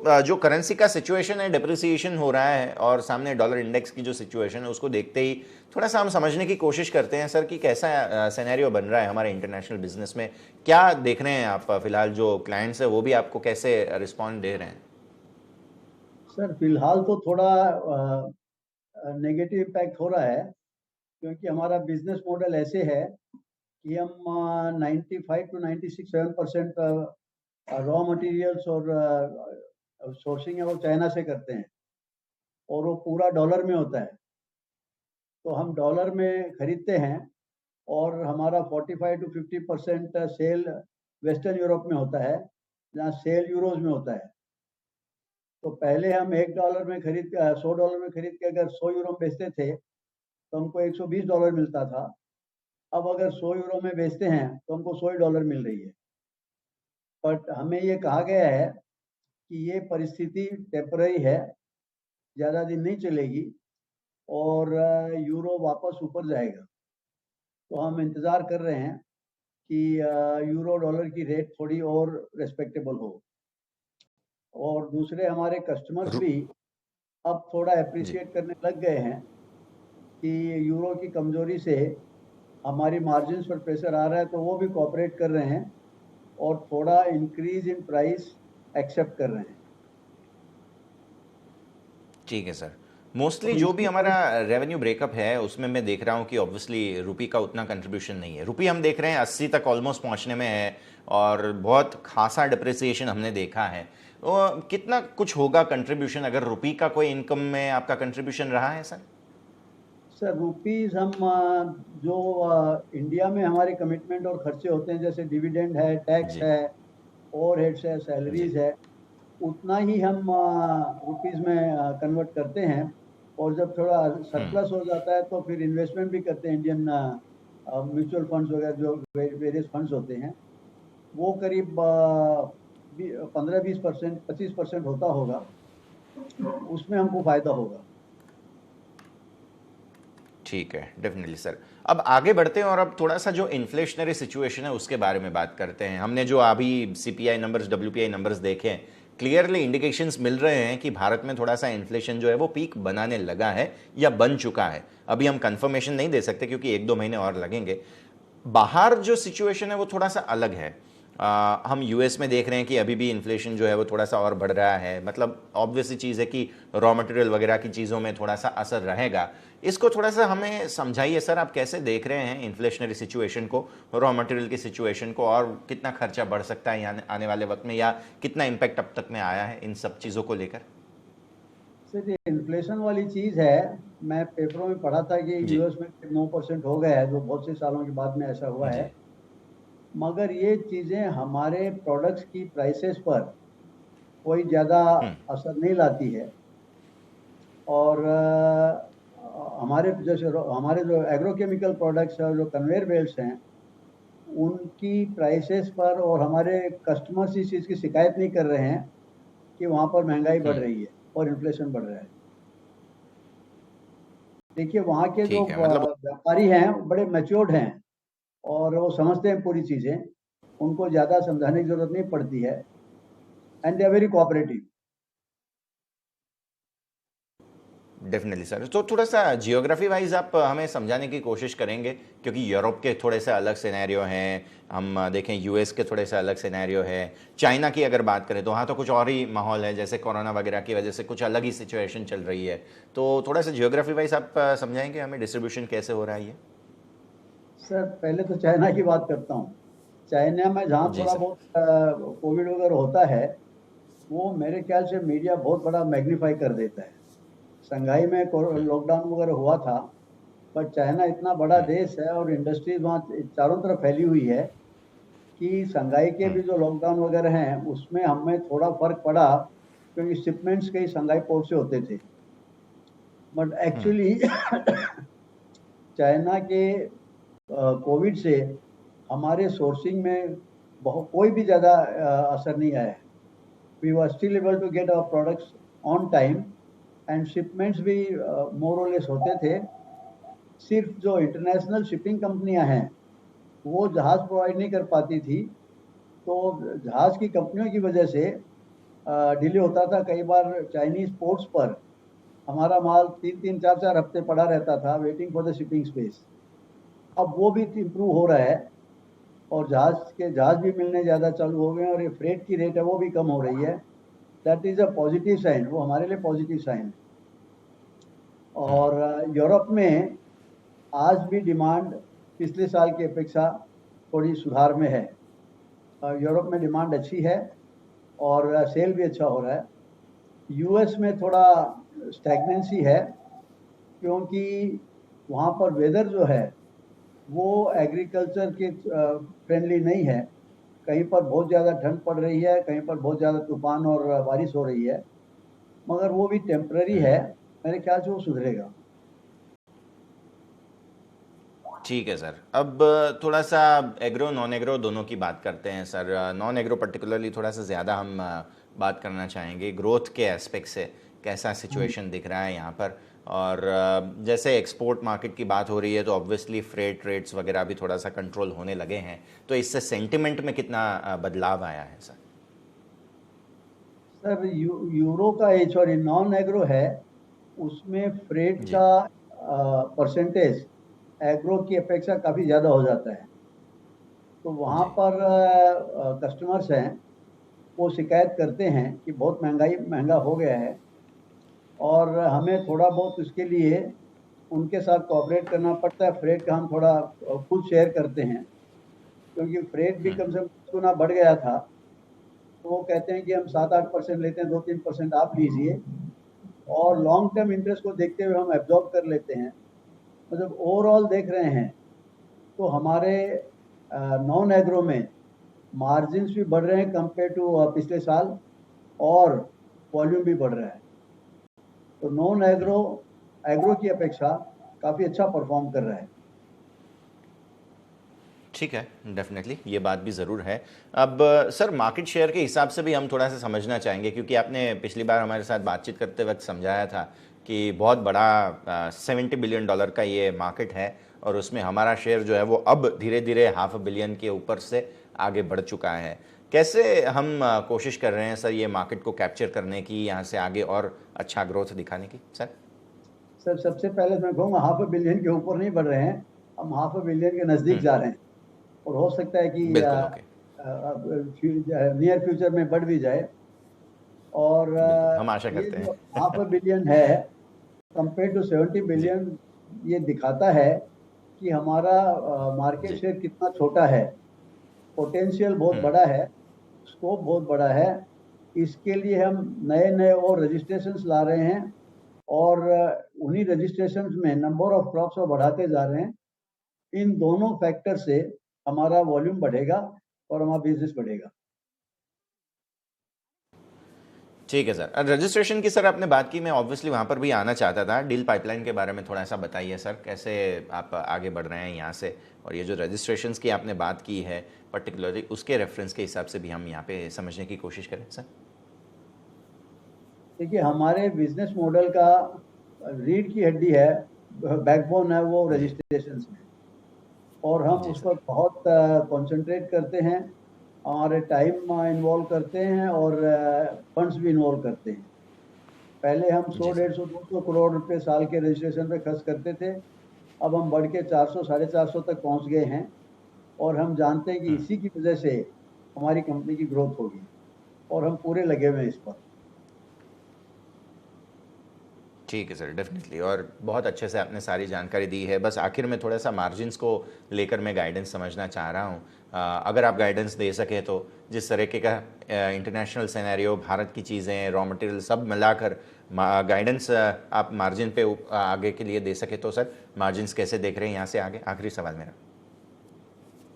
जो करेंसी का सिचुएशन है, डिप्रिसिएशन हो रहा है और सामने डॉलर इंडेक्स की जो सिचुएशन है उसको देखते ही थोड़ा सा हम समझने की कोशिश करते हैं सर कि कैसा सिनेरियो बन रहा है हमारे इंटरनेशनल बिजनेस में। क्या देख रहे हैं आप फिलहाल, जो क्लाइंट्स है वो भी आपको कैसे रिस्पॉन्ड दे रहे हैं? सर फिलहाल तो थोड़ा नेगेटिव इम्पैक्ट हो रहा है, क्योंकि हमारा बिजनेस मॉडल ऐसे है कि हम 95 to 96 7% रॉ मटेरियल्स और सोर्सिंग है वो चाइना से करते हैं, और वो पूरा डॉलर में होता है। तो हम डॉलर में खरीदते हैं, और हमारा 45 to 50% सेल वेस्टर्न यूरोप में होता है, जहाँ सेल यूरोज में होता है। तो पहले हम $1 में खरीद $100 में खरीद के अगर 100 यूरो में बेचते थे तो हमको $120 मिलता था। अब अगर 100 यूरो में बेचते हैं तो हमको $100 मिल रही है। बट हमें ये कहा गया है कि ये परिस्थिति टेम्पररी है, ज़्यादा दिन नहीं चलेगी, और यूरो वापस ऊपर जाएगा। तो हम इंतज़ार कर रहे हैं कि यूरो डॉलर की रेट थोड़ी और रेस्पेक्टेबल हो, और दूसरे हमारे कस्टमर्स रू- भी अब थोड़ा जी। अप्रिशिएट करने लग गए हैं कि यूरो की कमजोरी से हमारी मार्जिन्स पर प्रेशर आ रहा है, तो वो भी कोऑपरेट कर रहे हैं और थोड़ा इंक्रीज इन प्राइस एक्सेप्ट कर रहे हैं। ठीक है सर। मोस्टली तो जो भी इसकी हमारा रेवेन्यू ब्रेकअप है उसमें मैं देख रहा हूँ कि ऑब्वियसली रुपी का उतना कंट्रीब्यूशन नहीं है। रुपी हम देख रहे हैं 80 तक ऑलमोस्ट पहुँचने में है और बहुत खासा डिप्रिसिएशन हमने देखा है। तो कितना कुछ होगा कंट्रीब्यूशन, अगर रुपी का कोई इनकम में आपका कंट्रीब्यूशन रहा है सर? सर रुपीज हम जो इंडिया में हमारे कमिटमेंट और खर्चे होते हैं, जैसे डिविडेंड है, टैक्स जी। है, ओवरहेड्स है, जी। सैलरीज है, उतना ही हम रुपीज में कन्वर्ट करते हैं। और जब थोड़ा सरप्लस हो जाता है तो फिर इन्वेस्टमेंट भी करते हैं इंडियन म्यूचुअल फंड्स वगैरह, जो वेरियस फंड्स होते हैं, वो करीब 15-20% 25% होता होगा, उसमें हमको फायदा होगा। ठीक है, डेफिनेटली सर। अब आगे बढ़ते हैं और अब थोड़ा सा जो इन्फ्लेशनरी सिचुएशन है उसके बारे में बात करते हैं। हमने जो अभी सीपीआई नंबर्स, डब्ल्यूपीआई नंबर्स देखे हैं, क्लियरली इंडिकेशंस मिल रहे हैं कि भारत में थोड़ा सा इन्फ्लेशन जो है वो पीक बनाने लगा है या बन चुका है। अभी हम कंफर्मेशन नहीं दे सकते क्योंकि 1-2 महीने और लगेंगे। बाहर जो सिचुएशन है वो थोड़ा सा अलग है। हम यूएस में देख रहे हैं कि अभी भी इन्फ्लेशन जो है वो थोड़ा सा और बढ़ रहा है। मतलब ऑब्वियस सी चीज़ है कि रॉ मटेरियल वगैरह की चीज़ों में थोड़ा सा असर रहेगा। इसको थोड़ा सा हमें समझाइए सर, आप कैसे देख रहे हैं इन्फ्लेशनरी सिचुएशन को, रॉ मटेरियल की सिचुएशन को, और कितना खर्चा बढ़ सकता है आने वाले वक्त में, या कितना इम्पैक्ट अब तक में आया है इन सब चीज़ों को लेकर? सर ये इन्फ्लेशन वाली चीज है, मैं पेपरों में पढ़ा था कि जी। यूएस में 9% हो गया है, जो बहुत से सालों के बाद में ऐसा हुआ है। जी। मगर ये चीजें हमारे प्रोडक्ट्स की प्राइसेस पर कोई ज्यादा असर नहीं लाती है। और हमारे जैसे हमारे जो एग्रोकेमिकल प्रोडक्ट्स है, जो कन्वेयर बेल्ट्स हैं, उनकी प्राइसेस पर, और हमारे कस्टमर्स इस चीज़ की शिकायत नहीं कर रहे हैं कि वहाँ पर महंगाई बढ़ रही है और इन्फ्लेशन बढ़ रहा है। देखिए वहाँ के जो ठीक है, मतलब व्यापारी हैं बड़े मैच्योर्ड हैं, और वो समझते हैं पूरी चीज़ें, उनको ज़्यादा समझाने की ज़रूरत नहीं पड़ती है, and they are very cooperative. Definitely sir. तो थोड़ा सा जियोग्राफी वाइज आप हमें समझाने की कोशिश करेंगे, क्योंकि यूरोप के थोड़े से अलग सिनेरियो हैं, हम देखें यूएस के थोड़े से अलग सिनेरियो है, चाइना की अगर बात करें तो वहाँ तो कुछ और ही माहौल है, जैसे कोरोना वगैरह की वजह से कुछ अलग ही सिचुएशन चल रही है। तो थोड़ा सा जियोग्राफी वाइज आप समझाएंगे हमें डिस्ट्रीब्यूशन कैसे हो रहा है ये? सर पहले तो चाइना की बात करता हूँ। चाइना में जहाँ जी थोड़ा सर। बहुत कोविड वगैरह होता है, वो मेरे ख्याल से मीडिया बहुत बड़ा मैग्नीफाई कर देता है। संघाई में लॉकडाउन वगैरह हुआ था, पर चाइना इतना बड़ा देश है और इंडस्ट्रीज वहाँ चारों तरफ फैली हुई है कि संघाई के भी जो लॉकडाउन वगैरह हैं उसमें हमें थोड़ा फर्क पड़ा, क्योंकि शिपमेंट्स कई संघाई पोर्ट से होते थे। बट एक्चुअली चाइना के कोविड से हमारे सोर्सिंग में बहुत कोई भी ज़्यादा असर नहीं आया है। We were still able to get our products on time, and shipments भी मोर और लेस होते थे। सिर्फ जो इंटरनेशनल शिपिंग कंपनियां हैं वो जहाज प्रोवाइड नहीं कर पाती थी, तो जहाज की कंपनियों की वजह से डिले होता था। कई बार चाइनीज पोर्ट्स पर हमारा माल 3-3, 4-4 हफ्ते पड़ा रहता था waiting for the shipping space. अब वो भी इम्प्रूव हो रहा है और जहाज भी मिलने ज़्यादा चालू हो गए हैं और ये फ्रेट की रेट है वो भी कम हो रही है। That is a positive sign, वो हमारे लिए पॉजिटिव साइन है। और यूरोप में आज भी डिमांड पिछले साल की अपेक्षा थोड़ी सुधार में है। यूरोप में डिमांड अच्छी है और सेल भी अच्छा हो रहा है। यूएस में थोड़ा स्टैग्नेंसी है क्योंकि वहाँ पर वेदर जो है वो एग्रीकल्चर के फ्रेंडली नहीं है। कहीं पर बहुत ज़्यादा ठंड पड़ रही है, कहीं पर बहुत ज़्यादा तूफान और बारिश हो रही है, मगर वो भी टेम्पररी है। मेरे ख्याल से वो सुधरेगा। ठीक है सर। अब थोड़ा सा एग्रो नॉन एग्रो दोनों की बात करते हैं सर। नॉन एग्रो पर्टिकुलरली थोड़ा सा ज़्यादा हम बात करना चाहेंगे ग्रोथ के एस्पेक्ट से, कैसा सिचुएशन दिख रहा है यहाँ पर। और जैसे एक्सपोर्ट मार्केट की बात हो रही है तो ऑब्वियसली फ्रेट रेट्स वगैरह भी थोड़ा सा कंट्रोल होने लगे हैं, तो इससे सेंटिमेंट में कितना बदलाव आया है सर? सर यूरो का सॉरी नॉन एग्रो है, उसमें फ्रेट जी का परसेंटेज एग्रो की अपेक्षा काफ़ी ज़्यादा हो जाता है। तो वहाँ जी। पर कस्टमर्स हैं, वो शिकायत करते हैं कि बहुत महंगा हो गया है और हमें थोड़ा बहुत उसके लिए उनके साथ कोऑपरेट करना पड़ता है। फ्रेट का हम थोड़ा खुद शेयर करते हैं क्योंकि फ्रेट भी कम से कम 10 गुना बढ़ गया था। तो वो कहते हैं कि हम 7-8% लेते हैं, 2-3% आप लीजिए और लॉन्ग टर्म इंटरेस्ट को देखते हुए हम एब्जॉर्ब कर लेते हैं। मतलब ओवरऑल देख रहे हैं तो हमारे नॉन एग्रो में मार्जिन्स भी बढ़ रहे हैं कंपेयर टू पिछले साल और वॉल्यूम भी बढ़ रहा है। तो नॉन एग्रो एग्रो की अपेक्षा काफ़ी अच्छा परफॉर्म कर रहा है। ठीक है, डेफिनेटली ये बात भी ज़रूर है। अब सर मार्केट शेयर के हिसाब से भी हम थोड़ा सा समझना चाहेंगे, क्योंकि आपने पिछली बार हमारे साथ बातचीत करते वक्त समझाया था कि बहुत बड़ा $70 बिलियन का ये मार्केट है और उसमें हमारा शेयर जो है वो अब धीरे धीरे $500 बिलियन के ऊपर से आगे बढ़ चुका है। कैसे हम कोशिश कर रहे हैं सर ये मार्केट को कैप्चर करने की, यहाँ से आगे और अच्छा ग्रोथ दिखाने की सर? सर सबसे पहले मैं कहूँगा $500 बिलियन के ऊपर नहीं बढ़ रहे हैं, हम $500 बिलियन के नज़दीक जा रहे हैं और हो सकता है कि बिल्कुल, ओके। नियर फ्यूचर में बढ़ भी जाए। और बिल्कुल, हम आशा ये करते जो हैं। $500 बिलियन है कंपेयर टू 70 जी बिलियन, ये दिखाता है कि हमारा मार्केट जी। शेयर कितना छोटा है। पोटेंशियल बहुत बड़ा है, स्कोप बहुत बड़ा है। इसके लिए हम नए नए और रजिस्ट्रेशंस ला रहे हैं और उन्हीं रजिस्ट्रेशंस में नंबर ऑफ क्रॉप्स को बढ़ाते जा रहे हैं। इन दोनों फैक्टर से हमारा वॉल्यूम बढ़ेगा और हमारा बिजनेस बढ़ेगा। ठीक है सर। रजिस्ट्रेशन की सर आपने बात की, मैं ऑब्वियसली वहाँ पर भी आना चाहता था। डील पाइपलाइन के बारे में थोड़ा सा बताइए सर, कैसे आप आगे बढ़ रहे हैं यहाँ से, और ये जो रजिस्ट्रेशंस की आपने बात की है पर्टिकुलरली उसके रेफरेंस के हिसाब से भी हम यहाँ पे समझने की कोशिश करें सर। देखिए हमारे बिजनेस मॉडल का रीढ़ की हड्डी है, बैकबोन है वो जी रजिस्ट्रेशन है और हम जी उस पर सर। बहुत कंसंट्रेट करते हैं, हमारे टाइम इन्वॉल्व करते हैं और फंड्स भी इन्वॉल्व करते हैं। पहले हम 100, जी सर। 150, 200 करोड़ रुपए साल के रजिस्ट्रेशन पे खर्च करते थे। अब हम बढ़ के 400, 450 तक पहुंच गए हैं और हम जानते हैं कि इसी की वजह से हमारी कंपनी की ग्रोथ होगी और हम पूरे लगे हुए हैं इस पर। ठीक है सर, डेफिनेटली, और बहुत अच्छे से आपने सारी जानकारी दी है। बस आखिर में थोड़ा सा मार्जिन्स को लेकर मैं गाइडेंस समझना चाह रहा हूँ। अगर आप गाइडेंस दे सकें तो, जिस तरीके का इंटरनेशनल सिनेरियो, भारत की चीज़ें, रॉ मटेरियल सब मिलाकर गाइडेंस आप मार्जिन पे आगे के लिए दे सके तो सर, मार्जिन्स कैसे देख रहे हैं यहाँ से आगे? आखिरी सवाल मेरा।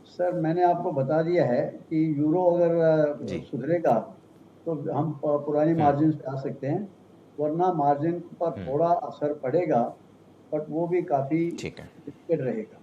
सर मैंने आपको बता दिया है कि यूरो अगर जी। सुधरेगा तो हम पुरानी मार्जिन पे आ सकते हैं, वरना मार्जिन पर थोड़ा असर पड़ेगा, बट वो भी काफ़ी ठीक है। लिमिटेड रहेगा।